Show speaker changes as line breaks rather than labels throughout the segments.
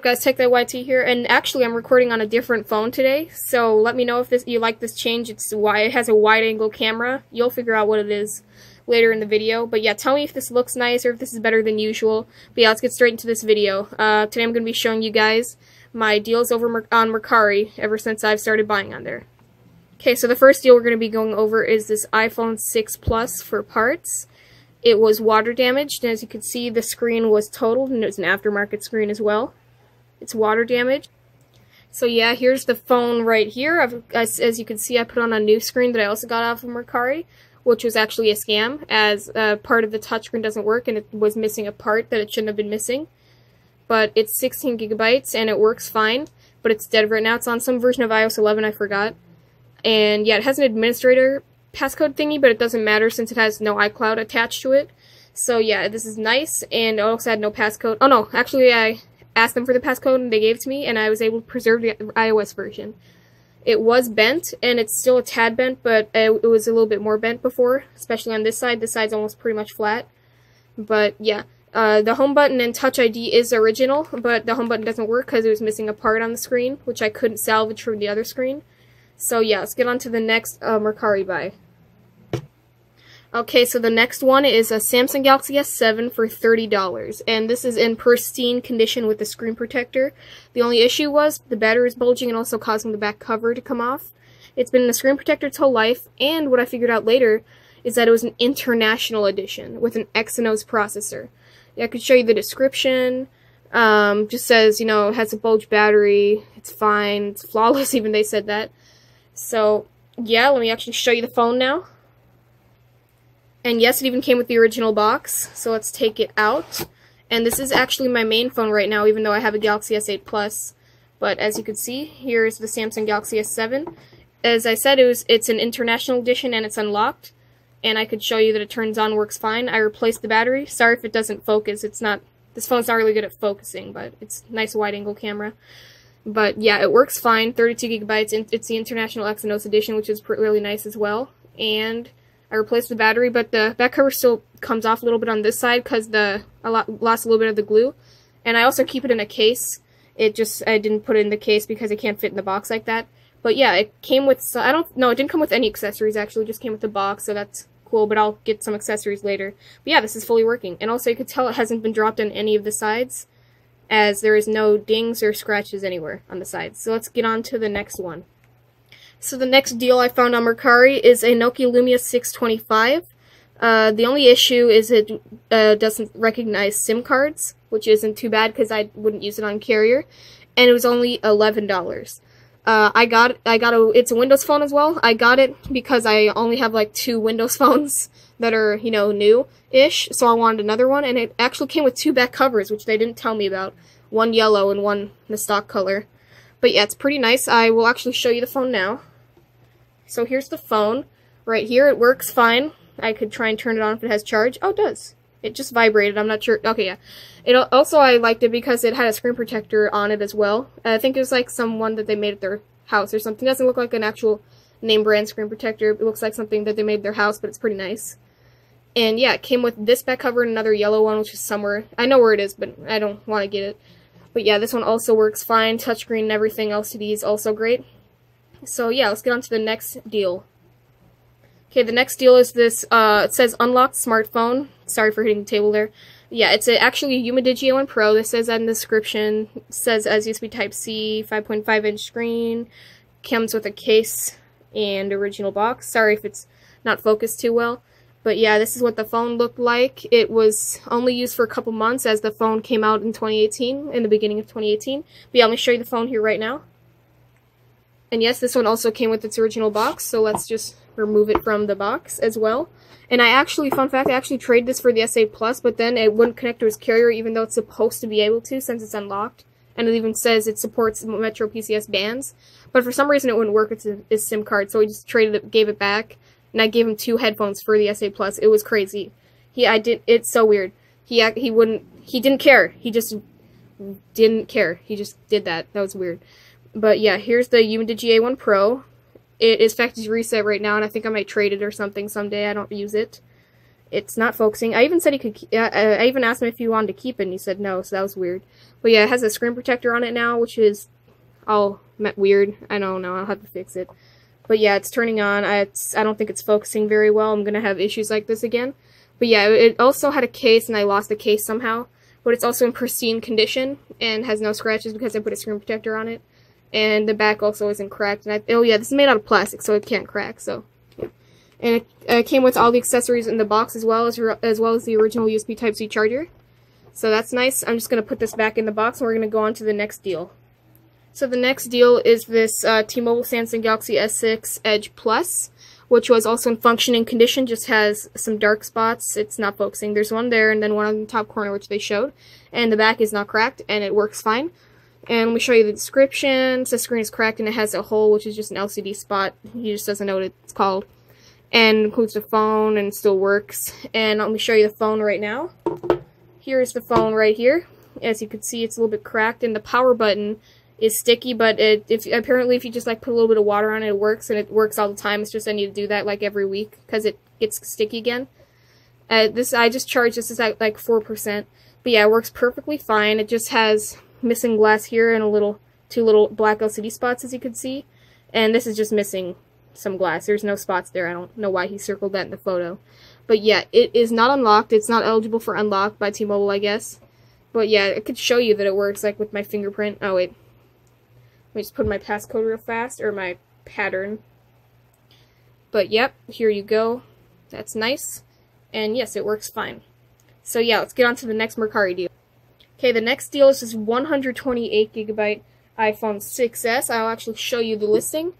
guys, Take That YT here, and actually I'm recording on a different phone today, so let me know if you like this change. It has a wide angle camera. You'll figure out what it is later in the video, but yeah, tell me if this looks nice or if this is better than usual. But yeah, let's get straight into this video. Today I'm going to be showing you guys my deals over on Mercari ever since I've started buying on there. Okay, so the first deal we're going to be going over is this iPhone 6 Plus for parts. It was water damaged, and as you can see, the screen was totaled, and it was an aftermarket screen as well. It's water damaged. So yeah, here's the phone right here. As you can see, I put on a new screen that I also got off of Mercari, which was actually a scam, as part of the touchscreen doesn't work, and it was missing a part that it shouldn't have been missing. But it's 16 gigabytes, and it works fine, but it's dead right now. It's on some version of iOS 11, I forgot. And yeah, it has an administrator passcode thingy, but it doesn't matter since it has no iCloud attached to it. So yeah, this is nice, and it also had no passcode. Oh no, actually I asked them for the passcode and they gave it to me, and I was able to preserve the iOS version. It was bent, and it's still a tad bent, but it was a little bit more bent before, especially on this side. This side's almost pretty much flat. But yeah, the home button and Touch ID is original, but the home button doesn't work because it was missing a part on the screen, which I couldn't salvage from the other screen. So yeah, let's get on to the next Mercari buy. Okay, so the next one is a Samsung Galaxy S7 for $30, and this is in pristine condition with the screen protector. The only issue was the battery is bulging and also causing the back cover to come off. It's been in the screen protector its whole life, and what I figured out later is that it was an international edition with an Exynos processor. I could show you the description. Just says, you know, it has a bulged battery, it's fine, it's flawless, even they said that. So yeah, let me actually show you the phone now. And yes, it even came with the original box, so let's take it out. And this is actually my main phone right now, even though I have a Galaxy S8 Plus. But as you can see, here's the Samsung Galaxy S7. As I said, it's an international edition and it's unlocked. And I could show you that it turns on, works fine. I replaced the battery. Sorry if it doesn't focus. This phone's not really good at focusing, but it's a nice wide angle camera. But yeah, it works fine. 32 gigabytes. It's the International Exynos edition, which is really nice as well. And I replaced the battery, but the back cover still comes off a little bit on this side because I lost a little bit of the glue. And I also keep it in a case. I didn't put it in the case because it can't fit in the box like that. But yeah, it came with, it didn't come with any accessories actually, it just came with the box, so that's cool, but I'll get some accessories later. But yeah, this is fully working. And also you could tell it hasn't been dropped on any of the sides, as there is no dings or scratches anywhere on the sides. So let's get on to the next one. So the next deal I found on Mercari is a Nokia Lumia 625. The only issue is it doesn't recognize SIM cards, which isn't too bad because I wouldn't use it on carrier. And it was only $11. It's a Windows phone as well. I got it because I only have like 2 Windows phones that are, you know, new-ish, so I wanted another one, and it actually came with 2 back covers, which they didn't tell me about. One yellow and one in the stock color. But yeah, it's pretty nice. I will actually show you the phone now. So here's the phone. Right here, it works fine. I could try and turn it on if it has charge. Oh, it does. It just vibrated. I'm not sure. Okay, yeah. I liked it because it had a screen protector on it as well. I think it was like someone that they made at their house or something. It doesn't look like an actual name brand screen protector. It looks like something that they made at their house, but it's pretty nice. And yeah, it came with this back cover and another yellow one, which is somewhere. I know where it is, but I don't want to get it. But yeah, this one also works fine. Touchscreen and everything, LCD is also great. So yeah, let's get on to the next deal. Okay, the next deal is this, it says unlocked smartphone. Sorry for hitting the table there. Yeah, it's actually a Umidigi A1 Pro. This says that in the description. It says as USB Type-C, 5.5-inch screen. Comes with a case and original box. Sorry if it's not focused too well. But yeah, this is what the phone looked like. It was only used for a couple months as the phone came out in 2018, in the beginning of 2018. But yeah, let me show you the phone here right now. And yes, this one also came with its original box, so let's just remove it from the box as well. And fun fact, I actually traded this for the S8 Plus, but then it wouldn't connect to its carrier even though it's supposed to be able to since it's unlocked. And it even says it supports Metro PCS bands. But for some reason it wouldn't work with his SIM card, so we just traded it, gave it back. And I gave him 2 headphones for the S8 Plus. It was crazy. It's so weird. He didn't care. He just didn't care. He just did that. That was weird. But yeah, here's the Umidigi A1 Pro. It is factory reset right now, and I think I might trade it or something someday. I don't use it. It's not focusing. I even said he could. I even asked him if he wanted to keep it, and he said no. So that was weird. But yeah, it has a screen protector on it now, which is all weird. I don't know. I'll have to fix it. But yeah, it's turning on. I don't think it's focusing very well. I'm gonna have issues like this again. But yeah, it also had a case, and I lost the case somehow. But it's also in pristine condition and has no scratches because I put a screen protector on it. And the back also isn't cracked. And oh yeah, this is made out of plastic, so it can't crack. So yeah. And it came with all the accessories in the box as well as the original USB Type-C charger. So that's nice. I'm just gonna put this back in the box, and we're gonna go on to the next deal. So the next deal is this T-Mobile Samsung Galaxy S6 Edge Plus, which was also in functioning condition, just has some dark spots. It's not focusing. There's one there and then one on the top corner, which they showed. And the back is not cracked, and it works fine. And let me show you the description. It says screen is cracked, and it has a hole, which is just an LCD spot. He just doesn't know what it's called. And includes the phone, and it still works. And let me show you the phone right now. Here's the phone right here. As you can see, it's a little bit cracked, and the power button is sticky, but apparently if you just like put a little bit of water on it, it works, and it works all the time. It's just I need to do that like every week because it gets sticky again. I just charged this at like 4%, but yeah, it works perfectly fine. It just has missing glass here and two little black LCD spots, as you can see, and this is just missing some glass. There's no spots there. I don't know why he circled that in the photo, but yeah, it is not unlocked. It's not eligible for unlock by T-Mobile, I guess. But yeah, I could show you that it works like with my fingerprint. Oh wait. Let me just put my passcode real fast, or my pattern. But yep, here you go. That's nice. And yes, it works fine. So yeah, let's get on to the next Mercari deal. Okay, the next deal is this 128GB iPhone 6s. I'll actually show you the listing.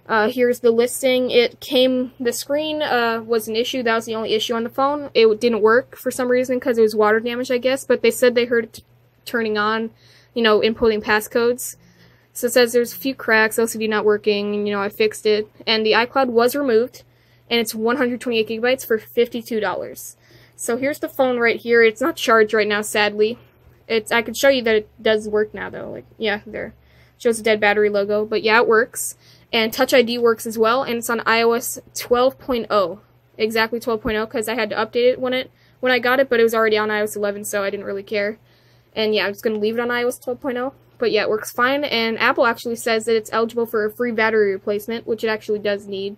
Here's the listing. The screen was an issue. That was the only issue on the phone. It didn't work for some reason because it was water damage, I guess. But they said they heard it turning on, inputting passcodes. So it says there's a few cracks, LCD not working, and I fixed it. And the iCloud was removed, and it's 128GB for $52. So here's the phone right here. It's not charged right now, sadly. I could show you that it does work now, though. Like, yeah, there. Shows the dead battery logo. But yeah, it works. And Touch ID works as well, and it's on iOS 12.0. Exactly 12.0, because I had to update it when I got it, but it was already on iOS 11, so I didn't really care. And yeah, I'm just going to leave it on iOS 12.0. But yeah, it works fine, and Apple actually says that it's eligible for a free battery replacement, which it actually does need.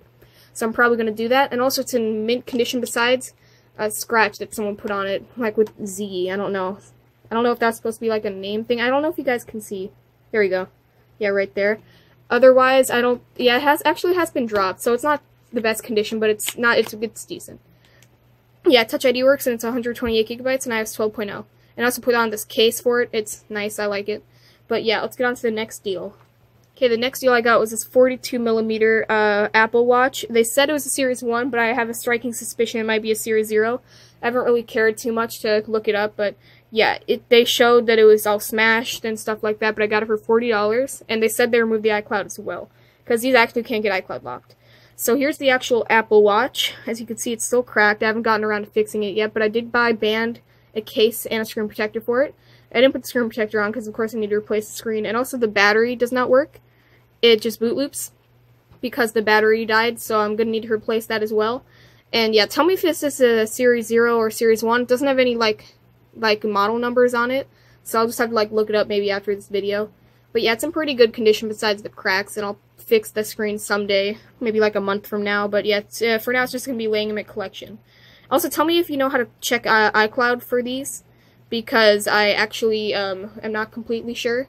So I'm probably going to do that. And also it's in mint condition besides a scratch that someone put on it, like with Z. I don't know. I don't know if that's supposed to be like a name thing. I don't know if you guys can see. There we go. Yeah, right there. Otherwise, yeah, it has been dropped, so it's not the best condition, but it's decent. Yeah, Touch ID works, and it's 128GB, and iOS 12.0. And I also put on this case for it. It's nice. I like it. But yeah, let's get on to the next deal. Okay, the next deal I got was this 42mm Apple Watch. They said it was a Series 1, but I have a striking suspicion it might be a Series 0. I haven't really cared too much to look it up, but yeah, they showed that it was all smashed and stuff like that, but I got it for $40, and they said they removed the iCloud as well, because these actually can't get iCloud locked. So here's the actual Apple Watch. As you can see, it's still cracked. I haven't gotten around to fixing it yet, but I did buy a case, and a screen protector for it. I didn't put the screen protector on because, of course, I need to replace the screen. And also, the battery does not work. It just boot loops because the battery died, so I'm going to need to replace that as well. And yeah, tell me if this is a Series 0 or Series 1. It doesn't have any, like model numbers on it, so I'll just have to, look it up maybe after this video. But yeah, it's in pretty good condition besides the cracks, and I'll fix the screen someday, maybe like a month from now. But yeah, for now, it's just going to be laying in my collection. Also, tell me if you know how to check iCloud for these, because I actually am not completely sure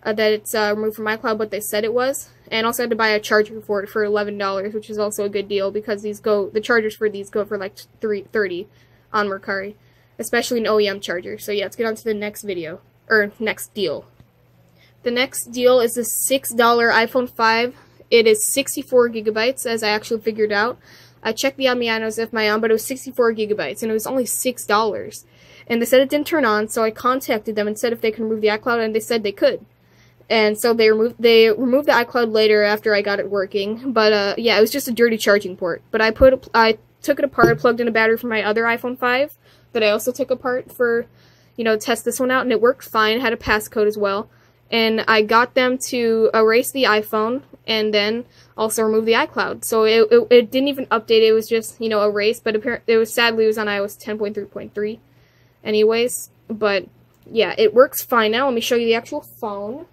that it's removed from iCloud, but they said it was. And also had to buy a charger for it for $11, which is also a good deal because the chargers for these go for like $30 on Mercari, especially an OEM charger. So yeah, let's get on to the next next deal. The next deal is the $6 iPhone 5. It is 64GB, as I actually figured out. I checked the Amianos of my own, but it was 64GB, and it was only $6. And they said it didn't turn on, so I contacted them and said if they could remove the iCloud, and they said they could. And so they removed the iCloud later after I got it working. But yeah, it was just a dirty charging port. But I took it apart, plugged in a battery from my other iPhone 5 that I also took apart for, test this one out, and it worked fine. It had a passcode as well. And I got them to erase the iPhone and then also remove the iCloud. So it didn't even update, it was just, you know, erased, but apparently it was sadly it was on iOS 10.3.3 anyways. But yeah, it works fine now. Let me show you the actual phone.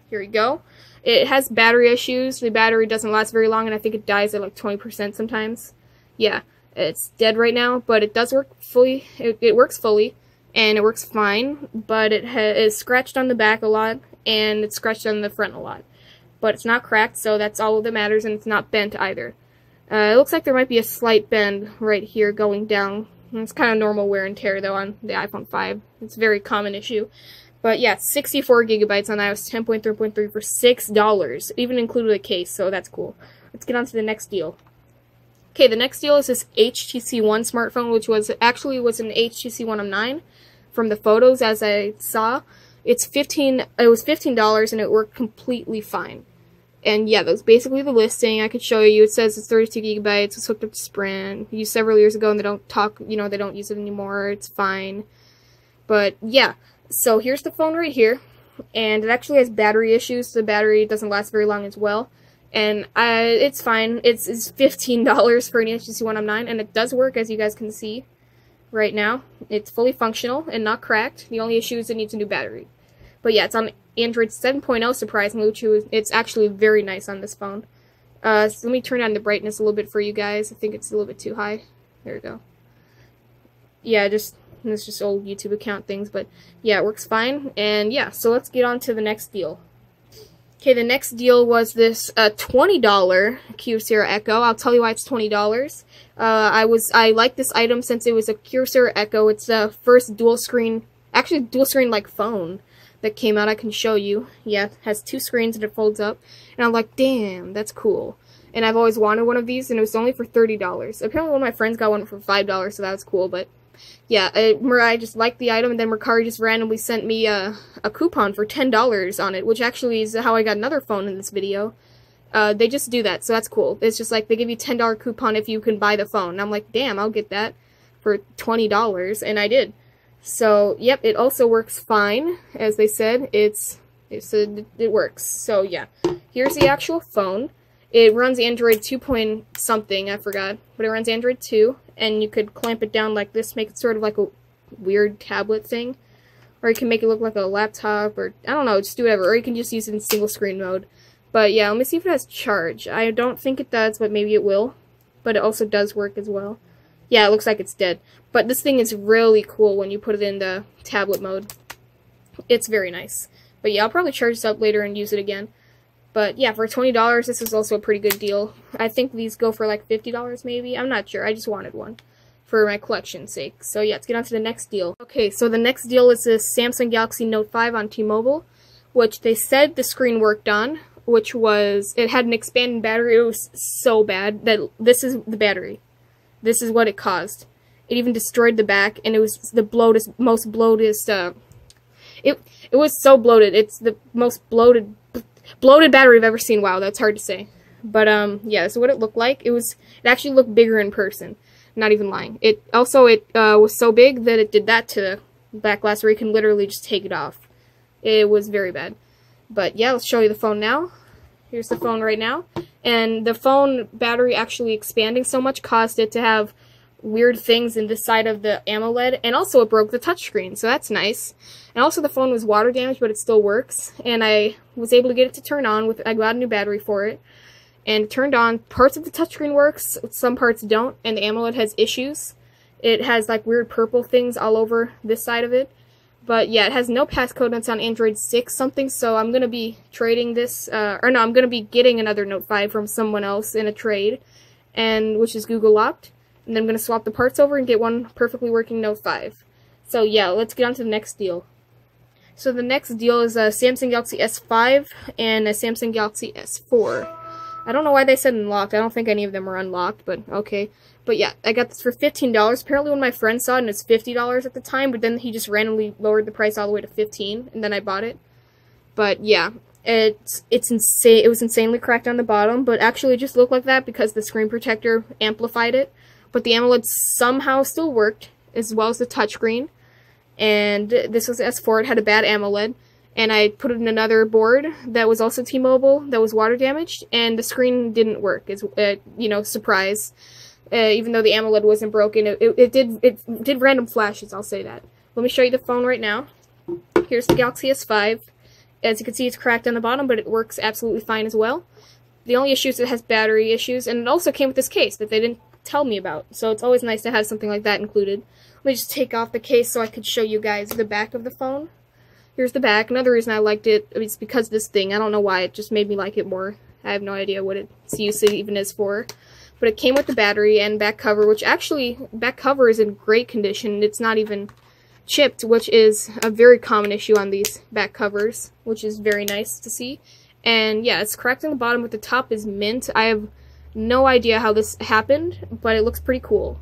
Here we go. It has battery issues. The battery doesn't last very long, and I think it dies at like 20% sometimes. Yeah, it's dead right now, but it does work fully. It works fully, and it works fine, but it is scratched on the back a lot, and it's scratched on the front a lot. But it's not cracked, so that's all that matters, and it's not bent either. It looks like there might be a slight bend right here going down. It's kind of normal wear and tear, though, on the iPhone 5. It's a very common issue. But yeah, 64 gigabytes on iOS 10.3.3 for $6, even included a case, so that's cool. Let's get on to the next deal. Okay, the next deal is this HTC One smartphone, which was an HTC One M9 from the photos as I saw. It was $15 and it worked completely fine. And yeah, that was basically the listing. I could show you. It says it's 32 gigabytes. It's hooked up to Sprint. Used several years ago, and they don't use it anymore. It's fine. But yeah, so here's the phone right here, and it actually has battery issues. The battery doesn't last very long as well, and it's fine. It's $15 for an HTC One M9, and it does work, as you guys can see right now. It's fully functional and not cracked. The only issue is it needs a new battery. But yeah, it's on Android 7.0, surprisingly, which it's actually very nice on this phone. So let me turn on the brightness a little bit for you guys. I think it's a little bit too high. There we go. Yeah, it's just old YouTube account things, but yeah, it works fine. And yeah, so let's get on to the next deal. Okay, the next deal was this $20 Kyocera Echo. I'll tell you why it's $20. I like this item since it was a Kyocera Echo. It's the first dual screen like phone that came out. I can show you. Yeah, it has two screens and it folds up. And I'm like, damn, that's cool. And I've always wanted one of these, and it was only for $30. Apparently one of my friends got one for $5, so that was cool, but yeah, I just liked the item, and then Mercari just randomly sent me a coupon for $10 on it, which actually is how I got another phone in this video. They just do that, so that's cool. It's just like they give you a $10 coupon if you can buy the phone. And I'm like, damn, I'll get that for $20, and I did. So, yep, it also works fine, as they said. It works. So, yeah, here's the actual phone. It runs Android 2 point something, I forgot, but it runs Android 2, and you could clamp it down like this, make it sort of like a weird tablet thing, or you can make it look like a laptop, or I don't know, just do whatever, or you can just use it in single screen mode. But yeah, let me see if it has charge. I don't think it does, but maybe it will, but it also does work as well. Yeah, it looks like it's dead, but this thing is really cool when you put it in the tablet mode. It's very nice. But yeah, I'll probably charge this up later and use it again. But yeah, for $20, this is also a pretty good deal. I think these go for like $50 maybe. I'm not sure. I just wanted one for my collection's sake. So yeah, let's get on to the next deal. Okay, so the next deal is this Samsung Galaxy Note 5 on T-Mobile, which they said the screen worked on, which was, it had an expanded battery. It was so bad that this is the battery. This is what it caused. It even destroyed the back, and it was the most bloated, it was so bloated. It's the most bloated battery I've ever seen. Wow, that's hard to say. But yeah, so what it looked like, it actually looked bigger in person. Not even lying. It was so big that it did that to the back glass where you can literally just take it off. It was very bad. But yeah, let's show you the phone now. Here's the phone right now. And the phone battery actually expanding so much caused it to have weird things in the side of the AMOLED, and also it broke the touchscreen, so that's nice. And also the phone was water damaged, but it still works, and I was able to get it to turn on. I got a new battery for it, and it turned on. Parts of the touchscreen works, some parts don't, and the AMOLED has issues. It has like weird purple things all over this side of it. But yeah, it has no passcode, and it's on Android 6 something, so I'm going to be trading this, I'm going to be getting another Note 5 from someone else in a trade, which is Google locked. And then I'm going to swap the parts over and get one perfectly working Note 5. So yeah, let's get on to the next deal. So the next deal is a Samsung Galaxy S5 and a Samsung Galaxy S4. I don't know why they said unlocked. I don't think any of them are unlocked, but okay. But yeah, I got this for $15. Apparently one of my friends saw it and it's $50 at the time, but then he just randomly lowered the price all the way to $15, and then I bought it. But yeah, it's insane. It was insanely cracked on the bottom, but actually it just looked like that because the screen protector amplified it. But the AMOLED somehow still worked, as well as the touchscreen. And this was S4, it had a bad AMOLED. and I put it in another board that was also T-Mobile that was water damaged, and the screen didn't work. It's you know, surprise. Even though the AMOLED wasn't broken, it did random flashes. I'll say that. Let me show you the phone right now. Here's the Galaxy S5. As you can see, it's cracked on the bottom, but it works absolutely fine as well. The only issue is it has battery issues, and it also came with this case that they didn't tell me about. So it's always nice to have something like that included. Let me just take off the case so I could show you guys the back of the phone. Here's the back. Another reason I liked it is because of this thing. I don't know why, it just made me like it more. I have no idea what its use it even is for. But it came with the battery and back cover, which actually, back cover is in great condition. It's not even chipped, which is a very common issue on these back covers, which is very nice to see. And yeah, it's cracked on the bottom, but the top is mint. I have no idea how this happened, but it looks pretty cool.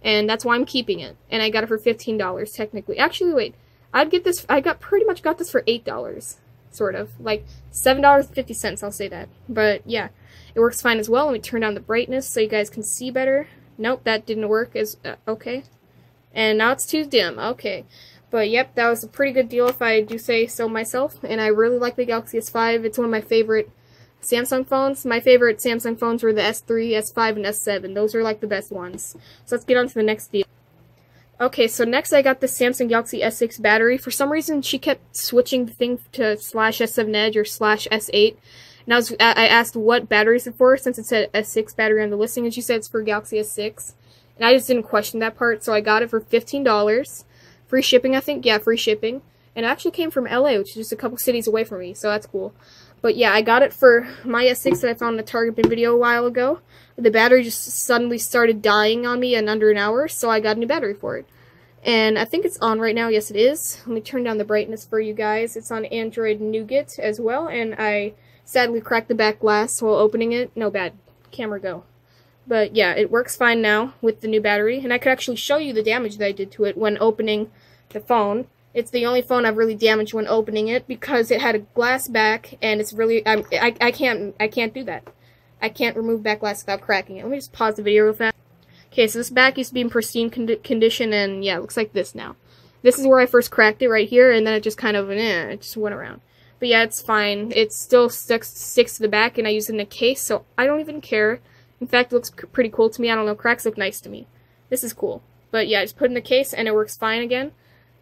And that's why I'm keeping it. And I got it for $15, technically. Actually, wait. I pretty much got this for $8, sort of. Like, $7.50, I'll say that. But yeah, it works fine as well. Let me turn down the brightness so you guys can see better. Nope, that didn't work. Okay. And now it's too dim. Okay. But yep, that was a pretty good deal if I do say so myself. And I really like the Galaxy S5. It's one of my favorite Samsung phones. My favorite Samsung phones were the S3, S5, and S7. Those are like the best ones. So let's get on to the next deal. Okay, so next I got the Samsung Galaxy S6 battery. For some reason, she kept switching the thing to /S7 Edge or /S8. And I asked what battery is it for, since it said S6 battery on the listing, and she said it's for Galaxy S6. And I just didn't question that part, so I got it for $15. Free shipping, I think. Yeah, free shipping. And it actually came from LA, which is just a couple cities away from me, so that's cool. But yeah, I got it for my S6 that I found in a Target bin video a while ago. The battery just suddenly started dying on me in under an hour, so I got a new battery for it. And I think it's on right now. Yes, it is. Let me turn down the brightness for you guys. It's on Android Nougat as well, and I sadly cracked the back glass while opening it. No, bad. Camera go. But yeah, it works fine now with the new battery, and I could actually show you the damage that I did to it when opening the phone. It's the only phone I've really damaged when opening it because it had a glass back, and it's really I can't do that. I can't remove back glass without cracking it. Let me just pause the video real fast. Okay, so this back used to be in pristine condition, and yeah, it looks like this now. This is where I first cracked it right here, and then it just kind of it just went around. But yeah, it's fine. It still sticks to the back, and I use it in a case, so I don't even care. In fact, it looks pretty cool to me. I don't know, cracks look nice to me. This is cool. But yeah, I just put it in the case, and it works fine again.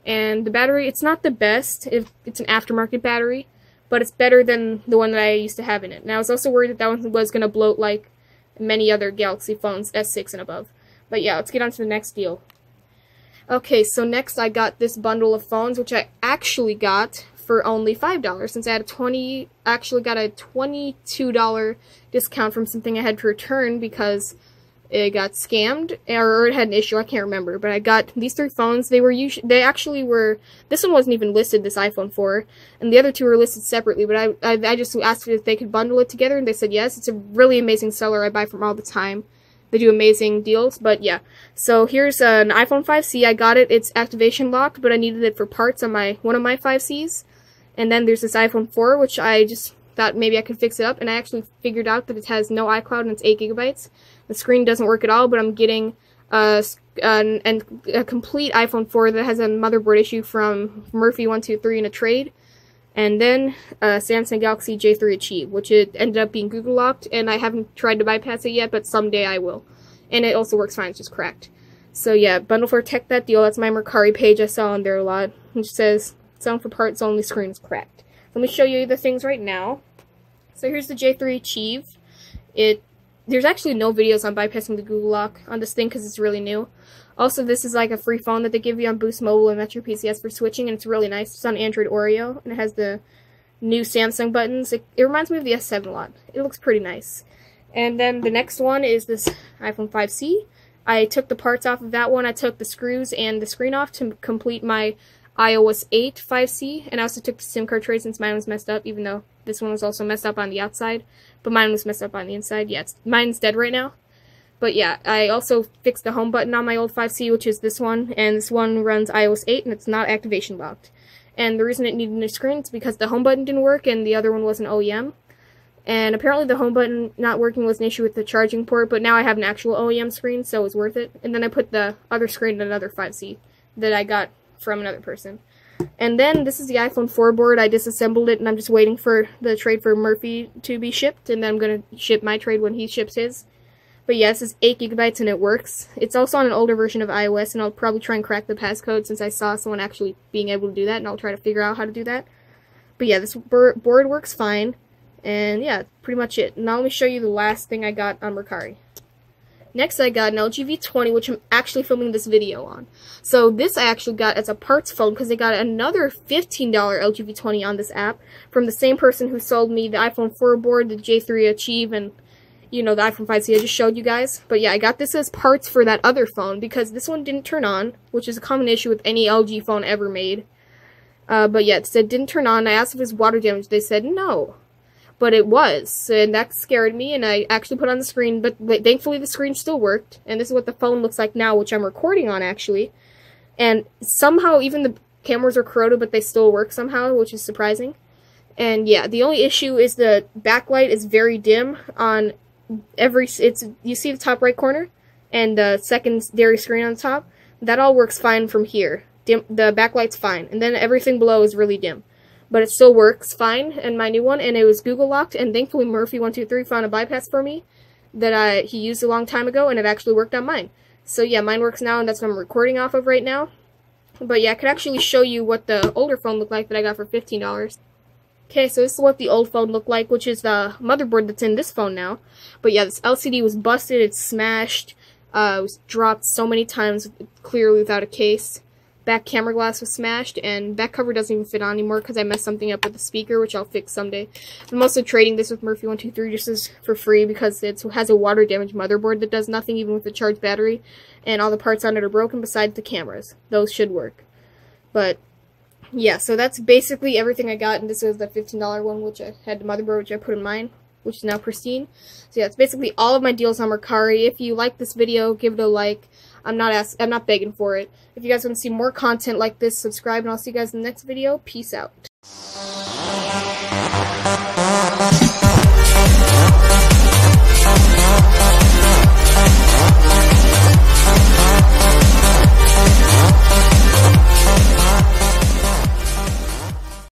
And the battery, it's not the best. It's an aftermarket battery, but it's better than the one that I used to have in it. And I was also worried that that one was going to bloat like many other Galaxy phones, S6 and above. But yeah, let's get on to the next deal. Okay, so next I got this bundle of phones, which I actually got for only $5, since I had actually got a $22 discount from something I had to return because it got scammed, or it had an issue, I can't remember. But I got these 3 phones. They actually were, this one wasn't even listed, this iPhone 4, and the other 2 were listed separately, but I just asked if they could bundle it together, and they said yes. It's a really amazing seller I buy from all the time. They do amazing deals, but yeah. So here's an iPhone 5C. I got it. It's activation locked, but I needed it for parts on one of my 5Cs. And then there's this iPhone 4, which I just thought maybe I could fix it up, and I actually figured out that it has no iCloud and it's 8 GB. The screen doesn't work at all, but I'm getting a complete iPhone 4 that has a motherboard issue from Murphy123 in a trade. And then Samsung Galaxy J3 Achieve, which it ended up being Google locked, and I haven't tried to bypass it yet, but someday I will. And it also works fine, it's just cracked. So yeah, bundle for Tech That Deal. That's my Mercari page. I saw on there a lot, which says selling for parts only, screen is cracked. Let me show you the things right now. So here's the J3 Achieve. There's actually no videos on bypassing the Google lock on this thing because it's really new. Also, this is like a free phone that they give you on Boost Mobile and Metro PCS for switching, and it's really nice. It's on Android Oreo, and it has the new Samsung buttons. It reminds me of the S7 a lot. It looks pretty nice. And then the next one is this iPhone 5C. I took the parts off of that one. I took the screws and the screen off to complete my iOS 8 5C, and I also took the SIM card tray since mine was messed up, even though this one was also messed up on the outside, but mine was messed up on the inside. Yeah, mine's dead right now. But yeah, I also fixed the home button on my old 5C, which is this one, and this one runs iOS 8, and it's not activation locked. And the reason it needed a new screen is because the home button didn't work, and the other one was an OEM. And apparently the home button not working was an issue with the charging port, but now I have an actual OEM screen, so it was worth it. And then I put the other screen in another 5C that I got from another person. And then this is the iPhone 4 board. I disassembled it, and I'm just waiting for the trade for Murphy to be shipped, and then I'm going to ship my trade when he ships his. But yeah, this is 8 gigabytes, and it works. It's also on an older version of iOS, and I'll probably try and crack the passcode since I saw someone actually being able to do that, and I'll try to figure out how to do that. But yeah, this board works fine, and yeah, pretty much it. Now let me show you the last thing I got on Mercari. Next, I got an LG V20, which I'm actually filming this video on. So this I actually got as a parts phone because they got another $15 LG V20 on this app from the same person who sold me the iPhone 4 board, the J3 Achieve, and you know, the iPhone 5C I just showed you guys. But yeah, I got this as parts for that other phone because this one didn't turn on, which is a common issue with any LG phone ever made. But yeah, it said didn't turn on. I asked if it was water damage. They said no. But it was, and that scared me, and I actually put on the screen, but thankfully the screen still worked, and this is what the phone looks like now, which I'm recording on, actually. And somehow, even the cameras are corroded, but they still work somehow, which is surprising. And yeah, the only issue is the backlight is very dim on you see the top right corner, and the secondary screen on the top? That all works fine from here. The backlight's fine, and then everything below is really dim. But it still works fine in my new one, and it was Google locked, and thankfully Murphy123 found a bypass for me that he used a long time ago, and it actually worked on mine. So yeah, mine works now, and that's what I'm recording off of right now. But yeah, I could actually show you what the older phone looked like that I got for $15. Okay, so this is what the old phone looked like, which is the motherboard that's in this phone now. But yeah, this LCD was busted, it's smashed, it was dropped so many times, clearly without a case. Back camera glass was smashed, and back cover doesn't even fit on anymore because I messed something up with the speaker, which I'll fix someday. I'm also trading this with Murphy123 just for free because it has a water damaged motherboard that does nothing even with a charged battery, and all the parts on it are broken besides the cameras. Those should work. But yeah, so that's basically everything I got, and this was the $15 one, which I had the motherboard, which I put in mine, which is now pristine. So yeah, it's basically all of my deals on Mercari. If you like this video, give it a like. I'm not begging for it. If you guys want to see more content like this, subscribe, and I'll see you guys in the next video. Peace out.